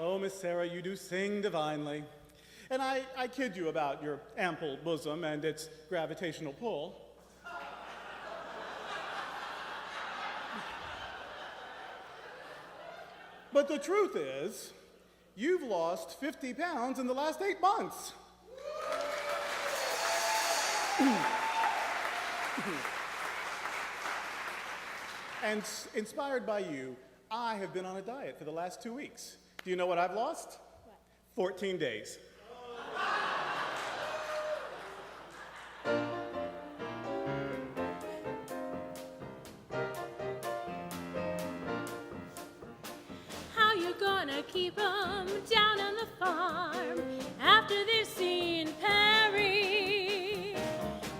Oh, Miss Sarah, you do sing divinely. And I kid you about your ample bosom and its gravitational pull. But the truth is, you've lost 50 pounds in the last 8 months. And inspired by you, I have been on a diet for the last 2 weeks. Do you know what I've lost? What? 14 days. How you gonna keep 'em down on the farm after they've seen Perry?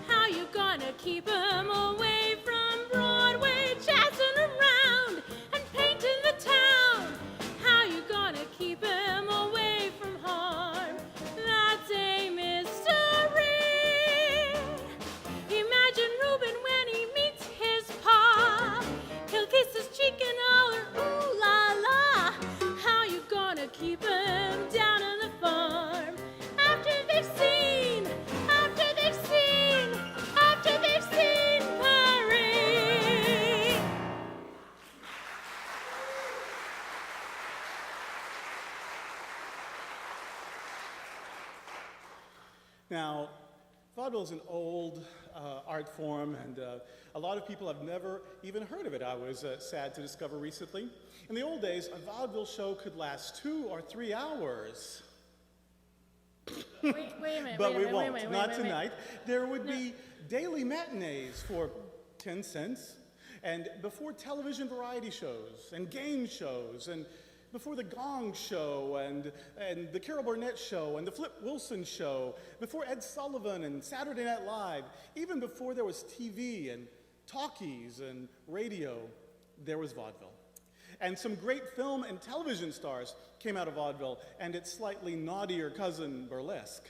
How you gonna keep 'em away from Broadway, jazzing around and painting the town? How you gonna keep 'em away from harm? That's a mystery. Imagine Reuben when he meets his pa. He'll kiss his cheek and holler, ooh la la. How you gonna keep 'em down on the farm after they've seen Perry? Now, vaudeville is an old art form, and a lot of people have never even heard of it. I was sad to discover recently. In the old days, a vaudeville show could last 2 or 3 hours. Wait a minute. But we wait won't. a minute, Not tonight. There would be daily matinees for 10 cents, and before television variety shows and game shows, and before the Gong Show and the Carol Burnett Show and the Flip Wilson Show, before Ed Sullivan and Saturday Night Live, even before there was TV and talkies and radio, there was vaudeville. And some great film and television stars came out of vaudeville and its slightly naughtier cousin, burlesque.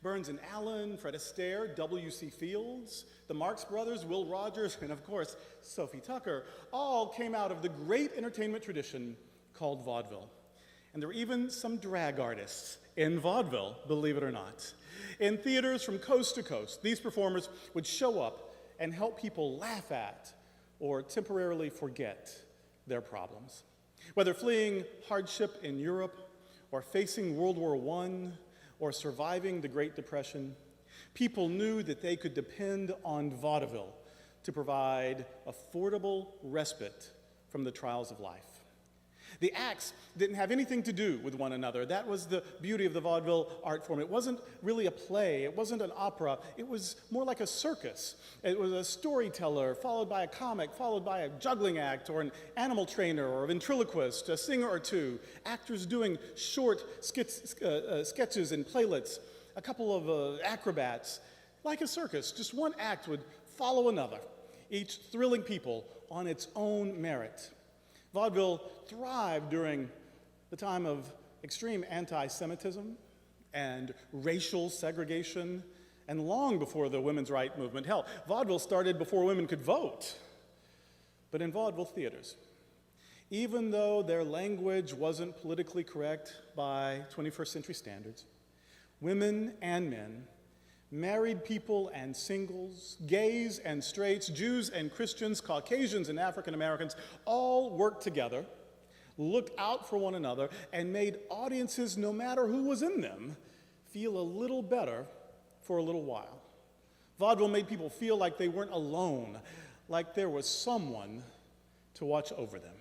Burns and Allen, Fred Astaire, W.C. Fields, the Marx Brothers, Will Rogers, and of course, Sophie Tucker, all came out of the great entertainment tradition called vaudeville. And there were even some drag artists in vaudeville, believe it or not. In theaters from coast to coast, these performers would show up and help people laugh at or temporarily forget their problems. Whether fleeing hardship in Europe or facing World War I or surviving the Great Depression, people knew that they could depend on vaudeville to provide affordable respite from the trials of life. The acts didn't have anything to do with one another. That was the beauty of the vaudeville art form. It wasn't really a play. It wasn't an opera. It was more like a circus. It was a storyteller followed by a comic, followed by a juggling act or an animal trainer or a ventriloquist, a singer or two, actors doing short sketches and playlets, a couple of acrobats. Like a circus, just one act would follow another, each thrilling people on its own merit. Vaudeville thrived during the time of extreme anti-Semitism and racial segregation, and long before the women's rights movement. Hell, vaudeville started before women could vote. But in vaudeville theaters, even though their language wasn't politically correct by 21st century standards, women and men, married people and singles, gays and straights, Jews and Christians, Caucasians and African Americans, all worked together, looked out for one another, and made audiences, no matter who was in them, feel a little better for a little while. Vaudeville made people feel like they weren't alone, like there was someone to watch over them.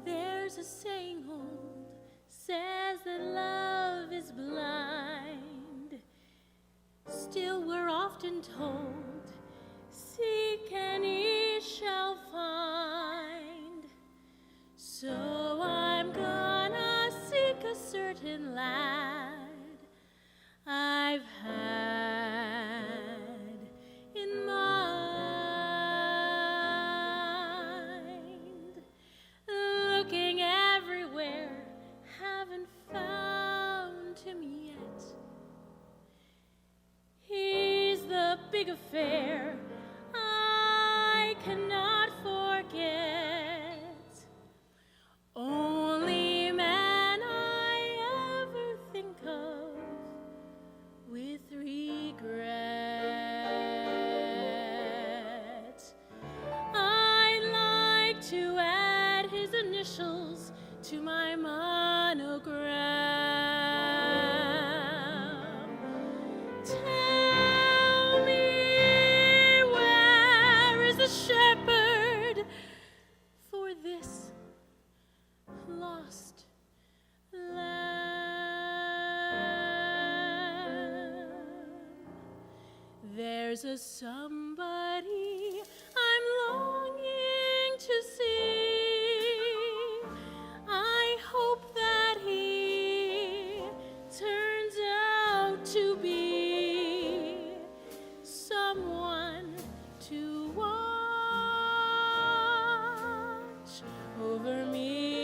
There's a saying old, says that love is blind. Still we're often told, seek and ye shall find. So I'm gonna seek a certain lad I've had in mind. Looking everywhere, haven't found him yet. He's the big affair cannot forget. Only man I ever think of with regret. I'd like to add his initials to my monogram. Tell me, where is the shepherd for this lost lamb? There's a somebody I'm longing to see. I hope that he turns out to be someone to watch over me.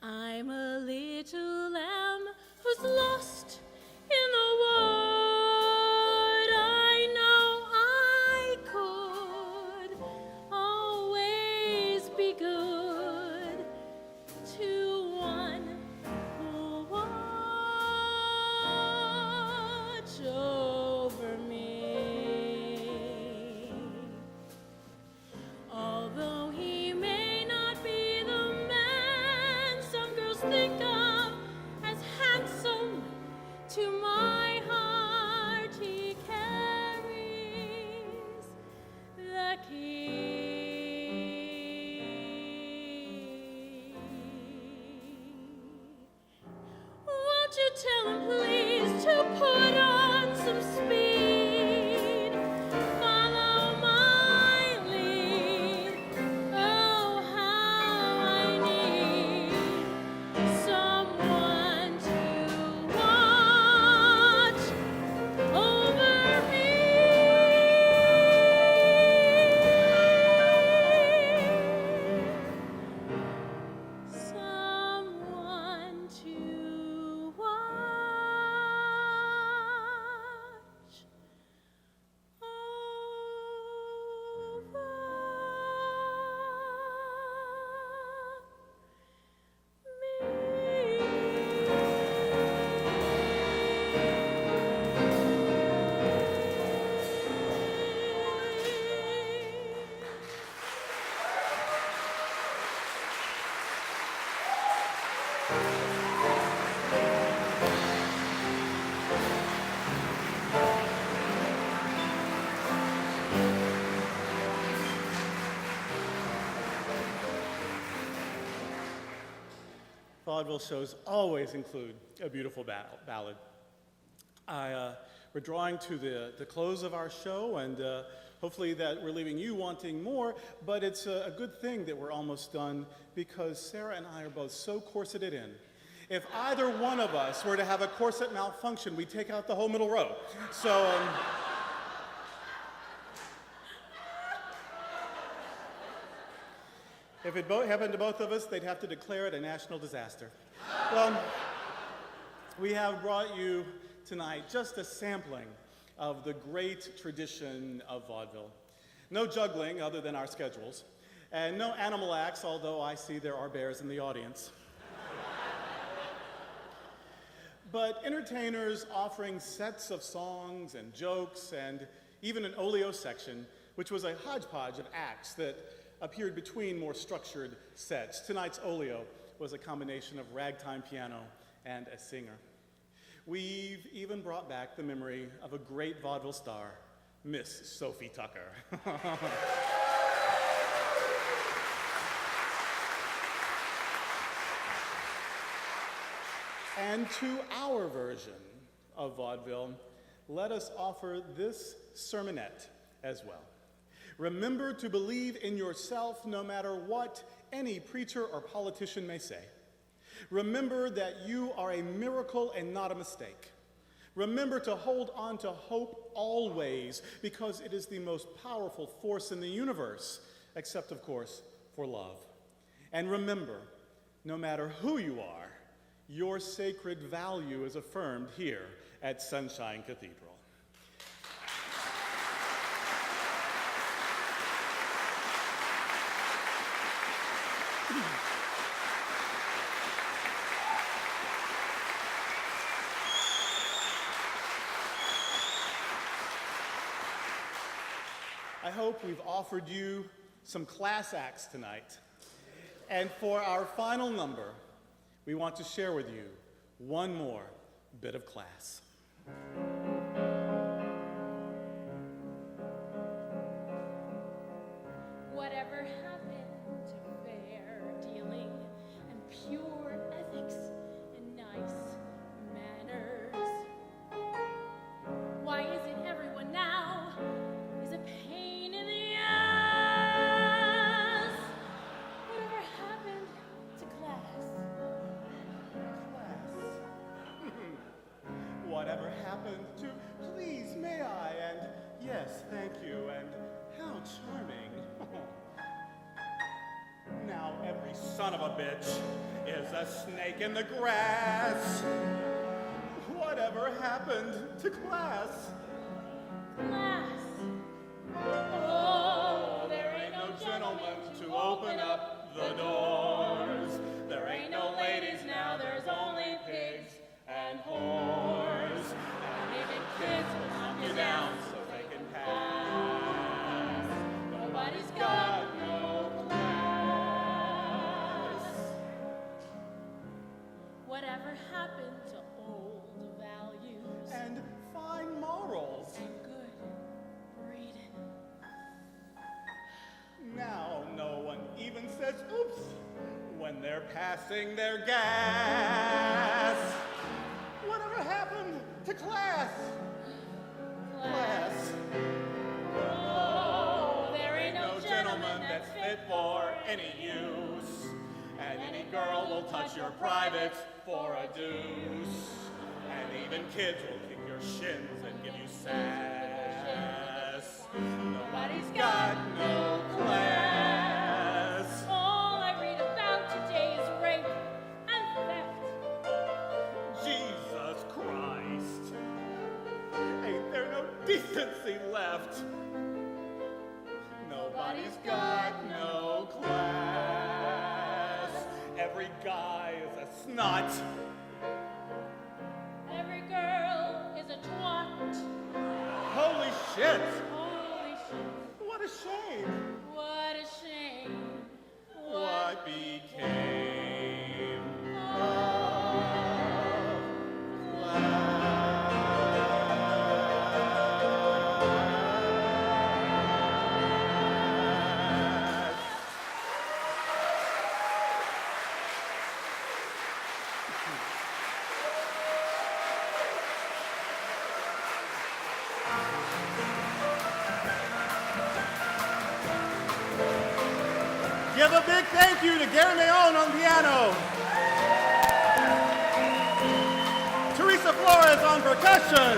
I'm a little lamb who's lost in the wood. I know I could always be good to one who watch over me. Although he may not be the man some girls think of as handsome, to my heart he carries the key. Won't you tell him please to put on some speed? Follow my lead. Oh, how I need someone to watch over me. Someone to watch Vaudeville shows always include a beautiful ballad. We're drawing to the close of our show, and hopefully that we're leaving you wanting more, but it's a good thing that we're almost done because Sarah and I are both so corseted in. If either one of us were to have a corset malfunction, we'd take out the whole middle row. So, if it happened to both of us, they'd have to declare it a national disaster. Well, we have brought you tonight just a sampling of the great tradition of vaudeville. No juggling other than our schedules, and no animal acts, although I see there are bears in the audience. But entertainers offering sets of songs and jokes and even an oleo section, which was a hodgepodge of acts that appeared between more structured sets. Tonight's oleo was a combination of ragtime piano and a singer. We've even brought back the memory of a great vaudeville star, Miss Sophie Tucker. And to our version of vaudeville, let us offer this sermonette as well. Remember to believe in yourself no matter what any preacher or politician may say. Remember that you are a miracle and not a mistake. Remember to hold on to hope always, because it is the most powerful force in the universe, except, of course, for love. And remember, no matter who you are, your sacred value is affirmed here at Sunshine Cathedral. I hope we've offered you some class acts tonight. And for our final number, we want to share with you one more bit of class. Whatever happened to fair dealing and pure ethics and nice manners? Why is it everyone now is a pain in the ass? Whatever happened to class? Whatever happened to please may I and yes thank you and how charming. Now every son of a bitch is a snake in the grass. Whatever happened to class? Class. Oh, there ain't no gentlemen to open up the doors. There ain't no ladies now, there's only pigs and whores. And even kids will knock you down so they can pass. Nobody's got no class. Whatever happened to old values And fine morals. and good breeding? Now no one even says oops when they're passing their gas. Whatever happened to class? Class. Oh, there ain't No gentleman that's fit for any use. And any girl will touch your privates for a deuce. And even kids will kick your shins and give you sass. Nobody's got no class. All I read about today is rape and theft. Jesus Christ. Ain't there no decency left? Nobody's got no class. Every guy is a snot. Every girl is a twat. Holy shit! Holy shit. What a shame! What a shame. What became of class? Give a big thank you to Gary Mayon on piano, Teresa Flores on percussion,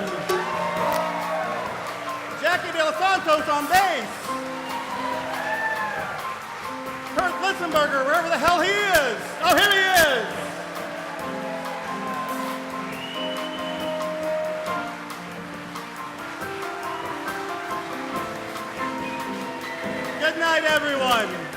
Jackie De Los Santos on bass, Kurt Litzenberger, wherever the hell he is. Oh, here he is. Good night, everyone.